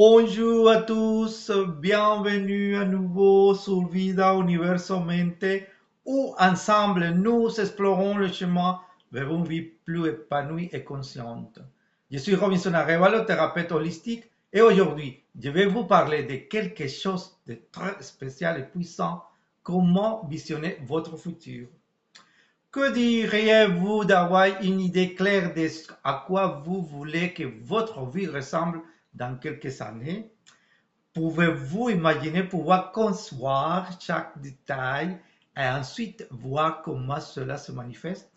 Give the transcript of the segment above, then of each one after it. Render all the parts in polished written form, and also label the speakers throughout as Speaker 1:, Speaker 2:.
Speaker 1: Bonjour à tous, bienvenue à nouveau sur Vida Universamente où ensemble nous explorons le chemin vers une vie plus épanouie et consciente. Je suis Robinson Arevalo, thérapeute holistique, et aujourd'hui je vais vous parler de quelque chose de très spécial et puissant, comment visionner votre futur. Que diriez-vous d'avoir une idée claire de à quoi vous voulez que votre vie ressemble dans quelques années? Pouvez-vous imaginer pouvoir concevoir chaque détail et ensuite voir comment cela se manifeste?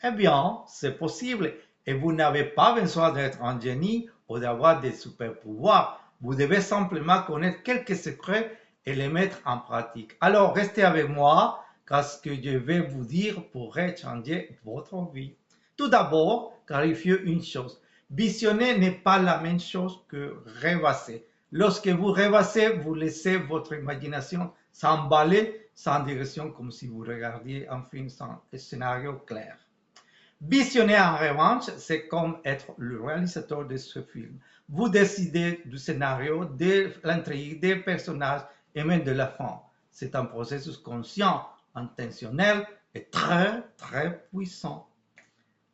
Speaker 1: Eh bien, c'est possible et vous n'avez pas besoin d'être un génie ou d'avoir des super pouvoirs. Vous devez simplement connaître quelques secrets et les mettre en pratique. Alors, restez avec moi car ce que je vais vous dire pourrait changer votre vie. Tout d'abord, clarifiez une chose. Visionner n'est pas la même chose que rêvasser. Lorsque vous rêvassez, vous laissez votre imagination s'emballer sans direction comme si vous regardiez un film sans scénario clair. Visionner en revanche, c'est comme être le réalisateur de ce film. Vous décidez du scénario, de l'intrigue, des personnages et même de la fin. C'est un processus conscient, intentionnel et très, très puissant.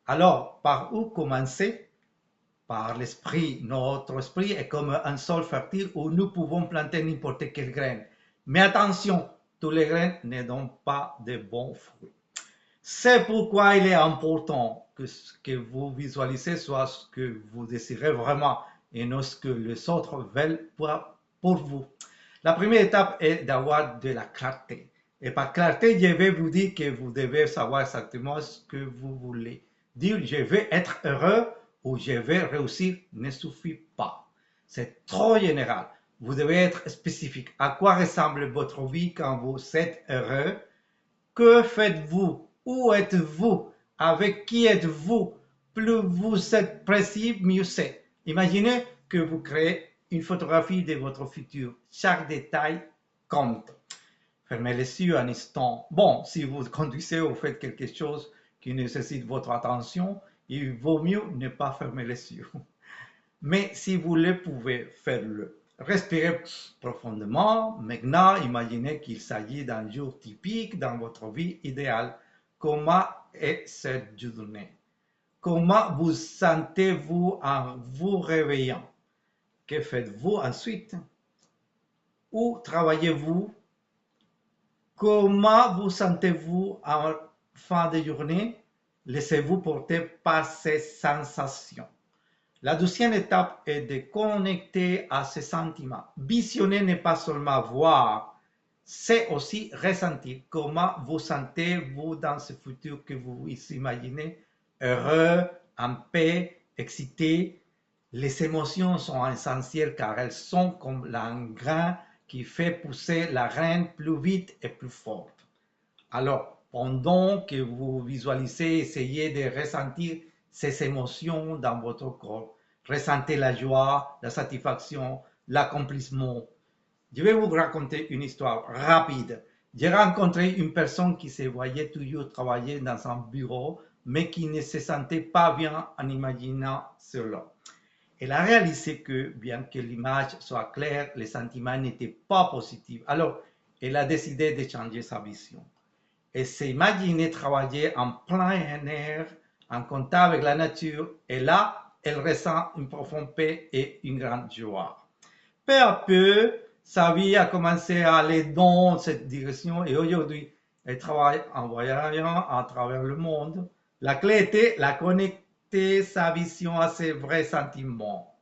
Speaker 1: Alors, par où commencer? Par l'esprit. Notre esprit est comme un sol fertile où nous pouvons planter n'importe quelle graine. Mais attention, tous les graines ne donnent pas de bons fruits. C'est pourquoi il est important que ce que vous visualisez soit ce que vous désirez vraiment et non ce que les autres veulent pour vous. La première étape est d'avoir de la clarté. Et par clarté, je vais vous dire que vous devez savoir exactement ce que vous voulez. Dire je vais être heureux ou je vais réussir ne suffit pas. C'est trop général. Vous devez être spécifique. À quoi ressemble votre vie quand vous êtes heureux? Que faites-vous? Où êtes-vous? Avec qui êtes-vous? Plus vous êtes précis, mieux c'est. Imaginez que vous créez une photographie de votre futur. Chaque détail compte. Fermez les yeux un instant. Bon, si vous conduisez ou faites quelque chose qui nécessite votre attention, il vaut mieux ne pas fermer les yeux. Mais si vous le pouvez, faites-le. Respirez profondément. Maintenant, imaginez qu'il s'agit d'un jour typique dans votre vie idéale. Comment est cette journée? Comment vous sentez-vous en vous réveillant? Que faites-vous ensuite? Où travaillez-vous? Comment vous sentez-vous en fin de journée? Laissez-vous porter par ces sensations. La deuxième étape est de connecter à ces sentiments. Visionner n'est pas seulement voir, c'est aussi ressentir. Comment vous sentez-vous dans ce futur que vous imaginez? Heureux, en paix, excité. Les émotions sont essentielles car elles sont comme l'engrais qui fait pousser la graine plus vite et plus forte. Alors, pendant que vous visualisez, essayez de ressentir ces émotions dans votre corps. Ressentez la joie, la satisfaction, l'accomplissement. Je vais vous raconter une histoire rapide. J'ai rencontré une personne qui se voyait toujours travailler dans un bureau, mais qui ne se sentait pas bien en imaginant cela. Elle a réalisé que, bien que l'image soit claire, les sentiments n'étaient pas positifs. Alors, elle a décidé de changer sa vision et s'imaginer travailler en plein air, en contact avec la nature, et là, elle ressent une profonde paix et une grande joie. Peu à peu, sa vie a commencé à aller dans cette direction et aujourd'hui, elle travaille en voyageant à travers le monde. La clé était la connecter sa vision à ses vrais sentiments.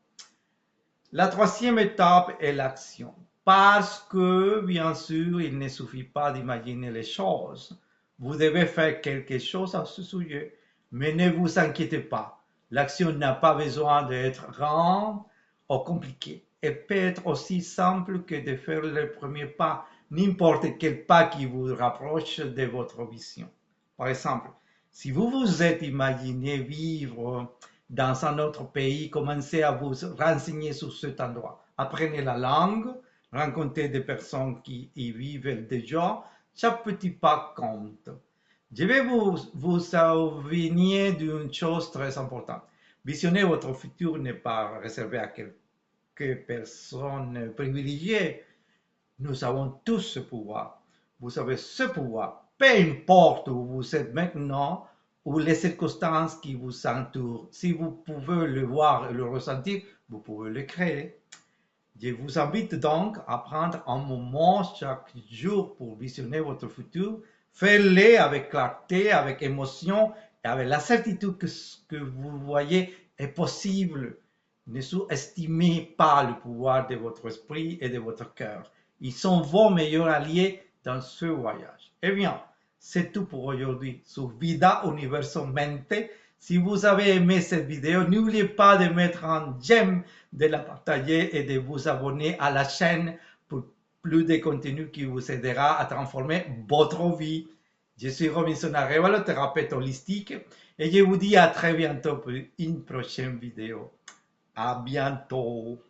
Speaker 1: La troisième étape est l'action. Parce que, bien sûr, il ne suffit pas d'imaginer les choses. Vous devez faire quelque chose à ce sujet. Mais ne vous inquiétez pas. L'action n'a pas besoin d'être grande ou compliquée. Elle peut être aussi simple que de faire le premier pas, n'importe quel pas qui vous rapproche de votre vision. Par exemple, si vous vous êtes imaginé vivre dans un autre pays, commencez à vous renseigner sur cet endroit. Apprenez la langue, rencontrez des personnes qui y vivent déjà. Chaque petit pas compte. Je vais vous souvenir d'une chose très importante. Visionner votre futur n'est pas réservé à quelqu'un que personne privilégiée. Nous avons tous ce pouvoir. Vous avez ce pouvoir. Peu importe où vous êtes maintenant ou les circonstances qui vous entourent. Si vous pouvez le voir et le ressentir, vous pouvez le créer. Je vous invite donc à prendre un moment chaque jour pour visionner votre futur. Faites-le avec clarté, avec émotion et avec la certitude que ce que vous voyez est possible. Ne sous-estimez pas le pouvoir de votre esprit et de votre cœur. Ils sont vos meilleurs alliés dans ce voyage. Eh bien, c'est tout pour aujourd'hui sur Vida Universo Mente. Si vous avez aimé cette vidéo, n'oubliez pas de mettre un j'aime, de la partager et de vous abonner à la chaîne pour plus de contenu qui vous aidera à transformer votre vie. Je suis Robinson Arevalo, thérapeute holistique, et je vous dis à très bientôt pour une prochaine vidéo. À bientôt.